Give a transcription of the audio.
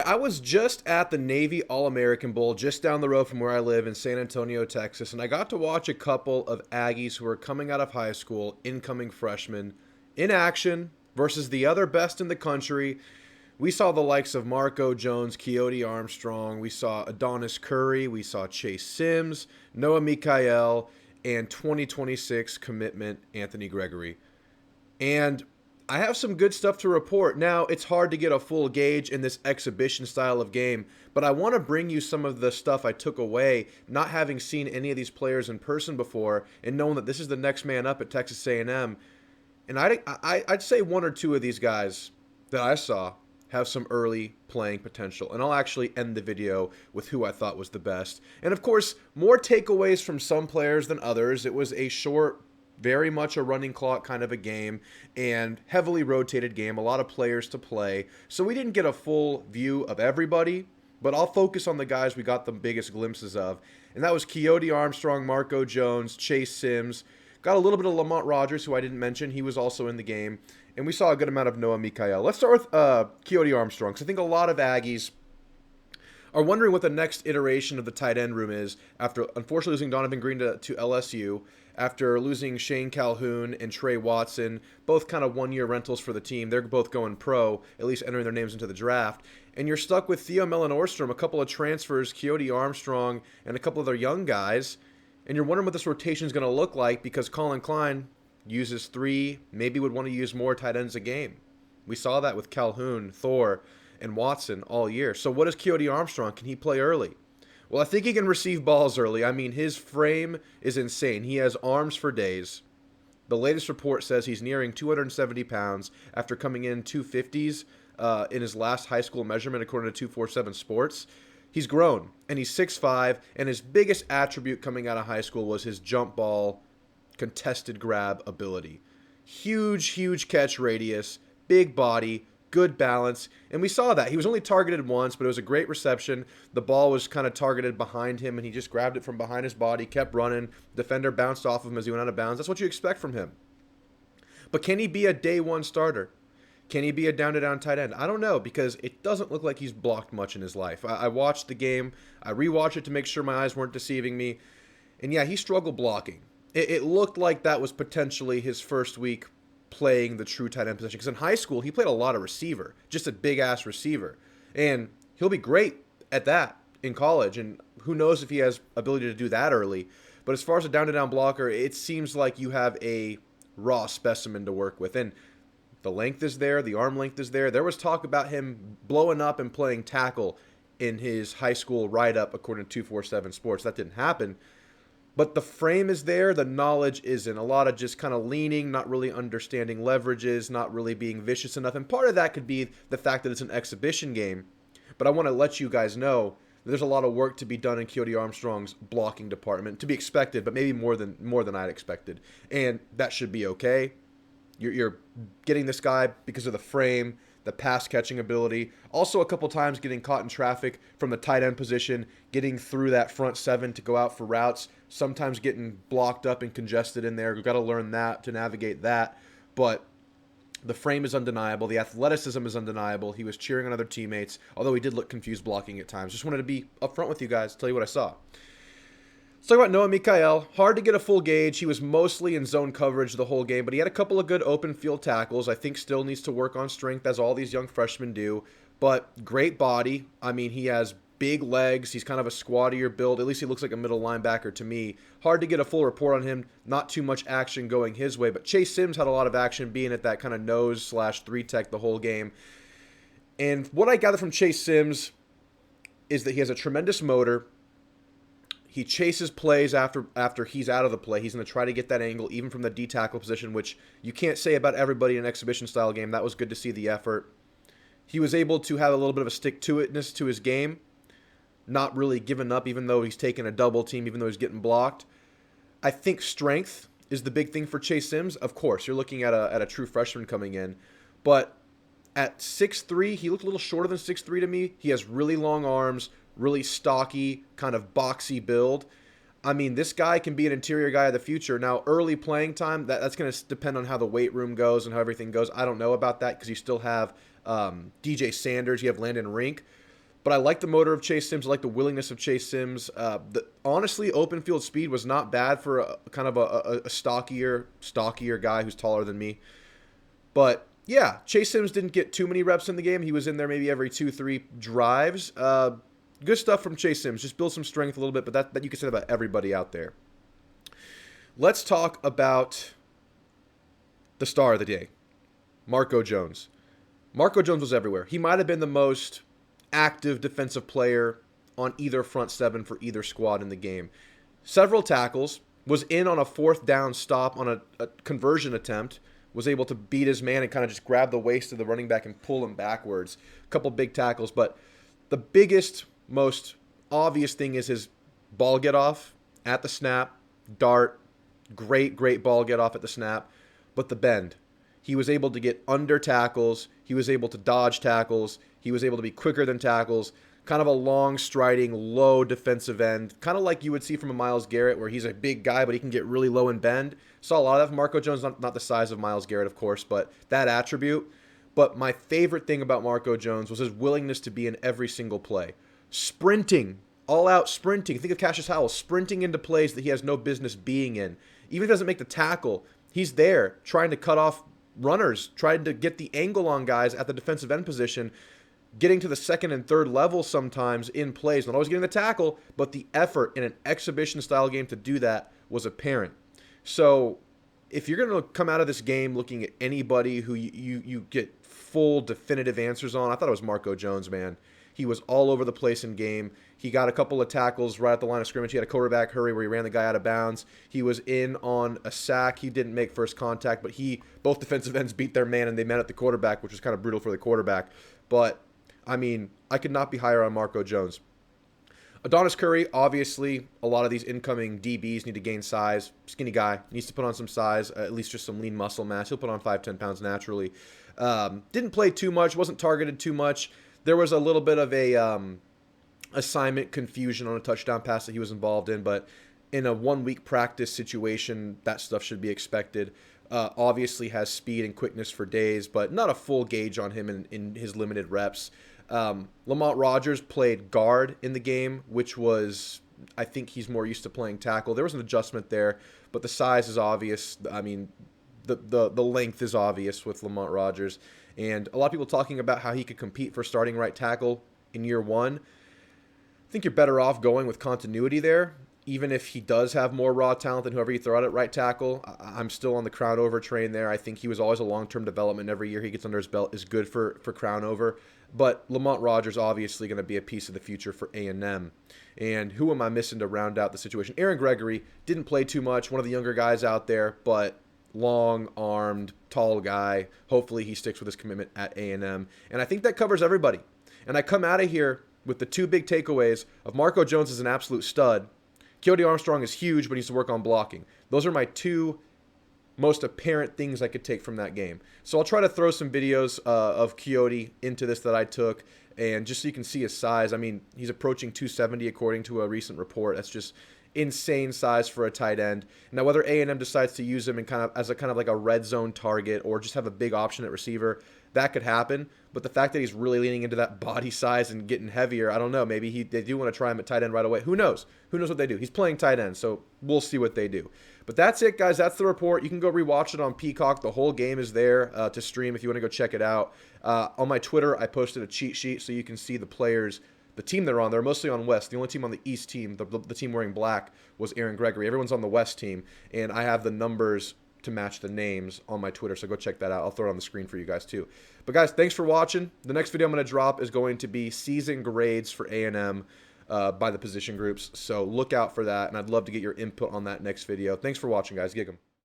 I was just at the Navy All-American Bowl just down the road from where I live in San Antonio, Texas, and I got to watch a couple of Aggies who are coming out of high school, incoming freshmen, in action versus the other best in the country. We saw the likes of Marco Jones, Keoti Armstrong, we saw Adonis Curry, we saw Chase Sims, Noah Mikael, and 2026 commitment Anthony Gregory. And I have some good stuff to report. Now, it's hard to get a full gauge in this exhibition style of game, but I want to bring you some of the stuff I took away, not having seen any of these players in person before, and knowing that this is the next man up at Texas A&M. And I'd say one or two of these guys that I saw have some early playing potential. And I'll actually end the video with who I thought was the best. And of course, more takeaways from some players than others. It was a short, very much a running clock kind of a game, and heavily rotated game, a lot of players to play. So we didn't get a full view of everybody, but I'll focus on the guys we got the biggest glimpses of. And that was Keoti Armstrong, Marco Jones, Chase Sims. Got a little bit of Lamont Rogers, who I didn't mention. He was also in the game. And we saw a good amount of Noah Mikael. Let's start with Keoti Armstrong, because I think a lot of Aggies are wondering what the next iteration of the tight end room is after unfortunately losing Donovan Green to LSU, after losing Shane Calhoun and Trey Watson, both kind of one-year rentals for the team. They're both going pro, at least entering their names into the draft. And you're stuck with Theo Mellon-Orstrom, a couple of transfers, Keoti Armstrong, and a couple of their young guys. And you're wondering what this rotation is going to look like because Colin Klein uses three, maybe would want to use more tight ends a game. We saw that with Calhoun, Thor, and Watson all year. So what is Keoti Armstrong? Can he play early? Well, I think he can receive balls early. I mean, his frame is insane. He has arms for days. The latest report says he's nearing 270 pounds after coming in 250s in his last high school measurement, according to 247 Sports. He's grown, and he's 6'5", and his biggest attribute coming out of high school was his jump ball contested grab ability. Huge, huge catch radius, big body, good balance, and we saw that. He was only targeted once, but it was a great reception. The ball was kind of targeted behind him, and he just grabbed it from behind his body, kept running. Defender bounced off of him as he went out of bounds. That's what you expect from him. But can he be a day one starter? Can he be a down-to-down tight end? I don't know, because it doesn't look like he's blocked much in his life. I watched the game. I rewatched it to make sure my eyes weren't deceiving me. And yeah, he struggled blocking. It looked like that was potentially his first week playing the true tight end position. Because in high school, he played a lot of receiver, just a big-ass receiver. And he'll be great at that in college. And who knows if he has ability to do that early. But as far as a down-to-down blocker, it seems like you have a raw specimen to work with. And the length is there. The arm length is there. There was talk about him blowing up and playing tackle in his high school write-up, according to 247 Sports. That didn't happen. But the frame is there. The knowledge isn't. A lot of just kind of leaning, not really understanding leverages, not really being vicious enough. And part of that could be the fact that it's an exhibition game. But I want to let you guys know that there's a lot of work to be done in Keoti Armstrong's blocking department. To be expected, but maybe more than I'd expected. And that should be okay. You're getting this guy because of the frame, the pass catching ability. Also a couple times getting caught in traffic from the tight end position, getting through that front seven to go out for routes, sometimes getting blocked up and congested in there. We've got to learn that to navigate that. But the frame is undeniable. The athleticism is undeniable. He was cheering on other teammates, although he did look confused blocking at times. Just wanted to be upfront with you guys, tell you what I saw. Let's talk about Noah Mikael. Hard to get a full gauge. He was mostly in zone coverage the whole game, but he had a couple of good open field tackles. I think still needs to work on strength, as all these young freshmen do. But great body. I mean, he has big legs. He's kind of a squattier build. At least he looks like a middle linebacker to me. Hard to get a full report on him. Not too much action going his way. But Chase Sims had a lot of action, being at that kind of nose/3 tech the whole game. And what I gather from Chase Sims is that he has a tremendous motor. He chases plays after he's out of the play. He's going to try to get that angle, even from the D tackle position, which you can't say about everybody in an exhibition-style game. That was good to see the effort. He was able to have a little bit of a stick-to-itness to his game, not really giving up, even though he's taking a double team, even though he's getting blocked. I think strength is the big thing for Chase Sims. Of course, you're looking at a true freshman coming in, but at 6'3", he looked a little shorter than 6'3" to me. He has really long arms, really stocky, kind of boxy build. I mean, this guy can be an interior guy of the future. Now, early playing time, that's going to depend on how the weight room goes and how everything goes. I don't know about that because you still have DJ Sanders, you have Landon Rink. But I like the motor of Chase Sims. I like the willingness of Chase Sims. Honestly, open field speed was not bad for kind of a stockier guy who's taller than me. But yeah, Chase Sims didn't get too many reps in the game. He was in there maybe every 2-3 drives. Good stuff from Chase Sims. Just build some strength a little bit, but that you can say about everybody out there. Let's talk about the star of the day, Marco Jones. Marco Jones was everywhere. He might have been the most active defensive player on either front seven for either squad in the game. Several tackles, was in on a 4th down stop on a conversion attempt, was able to beat his man and kind of just grab the waist of the running back and pull him backwards. A couple big tackles, but the biggest, most obvious thing is his ball get off at the snap, dart, great ball get off at the snap, but the bend. He was able to get under tackles. He was able to dodge tackles. He was able to be quicker than tackles. Kind of a long striding, low defensive end. Kind of like you would see from a Myles Garrett, where he's a big guy, but he can get really low and bend. Saw a lot of that from Marco Jones. Not the size of Myles Garrett, of course, but that attribute. But my favorite thing about Marco Jones was his willingness to be in every single play. Sprinting. All out sprinting. Think of Cassius Howell. Sprinting into plays that he has no business being in. Even if he doesn't make the tackle, he's there trying to cut off runners, trying to get the angle on guys at the defensive end position, getting to the 2nd and 3rd level sometimes in plays. Not always getting the tackle, but the effort in an exhibition-style game to do that was apparent. So if you're going to come out of this game looking at anybody who you get full definitive answers on, I thought it was Marco Jones, man. He was all over the place in game. He got a couple of tackles right at the line of scrimmage. He had a quarterback hurry where he ran the guy out of bounds. He was in on a sack. He didn't make first contact, but both defensive ends beat their man, and they met at the quarterback, which was kind of brutal for the quarterback. But, I mean, I could not be higher on Marco Jones. Adonis Curry, obviously, a lot of these incoming DBs need to gain size. Skinny guy, needs to put on some size, at least just some lean muscle mass. He'll put on 5-10 pounds naturally. Didn't play too much, wasn't targeted too much. There was a little bit of a assignment confusion on a touchdown pass that he was involved in, but in a 1-week practice situation, that stuff should be expected. Obviously has speed and quickness for days, but not a full gauge on him in his limited reps. Lamont Rogers played guard in the game, which was, I think he's more used to playing tackle. There was an adjustment there, but the size is obvious. I mean, the length is obvious with Lamont Rogers. And a lot of people talking about how he could compete for starting right tackle in year 1. I think you're better off going with continuity there. Even if he does have more raw talent than whoever you throw out at right tackle, I'm still on the Crownover train there. I think he was always a long-term development. Every year he gets under his belt is good for Crownover. But Lamont Rogers obviously going to be a piece of the future for A&M. And who am I missing to round out the situation? Aaron Gregory didn't play too much, one of the younger guys out there, but long-armed, tall guy. Hopefully he sticks with his commitment at A&M. And I think that covers everybody. And I come out of here with the 2 big takeaways of Marco Jones is an absolute stud. Keody Armstrong is huge, but needs to work on blocking. Those are my 2 most apparent things I could take from that game. So I'll try to throw some videos of Keody into this that I took, and just so you can see his size. I mean, he's approaching 270 according to a recent report. That's just insane size for a tight end. Now, whether A&M decides to use him in kind of like a red zone target or just have a big option at receiver, that could happen. But the fact that he's really leaning into that body size and getting heavier, I don't know. Maybe they do want to try him at tight end right away. Who knows? Who knows what they do? He's playing tight end, so we'll see what they do. But that's it, guys. That's the report. You can go rewatch it on Peacock. The whole game is there to stream if you want to go check it out. On my Twitter, I posted a cheat sheet so you can see the players, the team they're on. They're mostly on West. The only team on the East team, the team wearing black, was Aaron Gregory. Everyone's on the West team, and I have the numbers to match the names on my Twitter, so go check that out. I'll throw it on the screen for you guys too. But guys, thanks for watching. The next video I'm going to drop is going to be season grades for A&M by the position groups, so look out for that, and I'd love to get your input on that next video. Thanks for watching, guys. Gig 'em.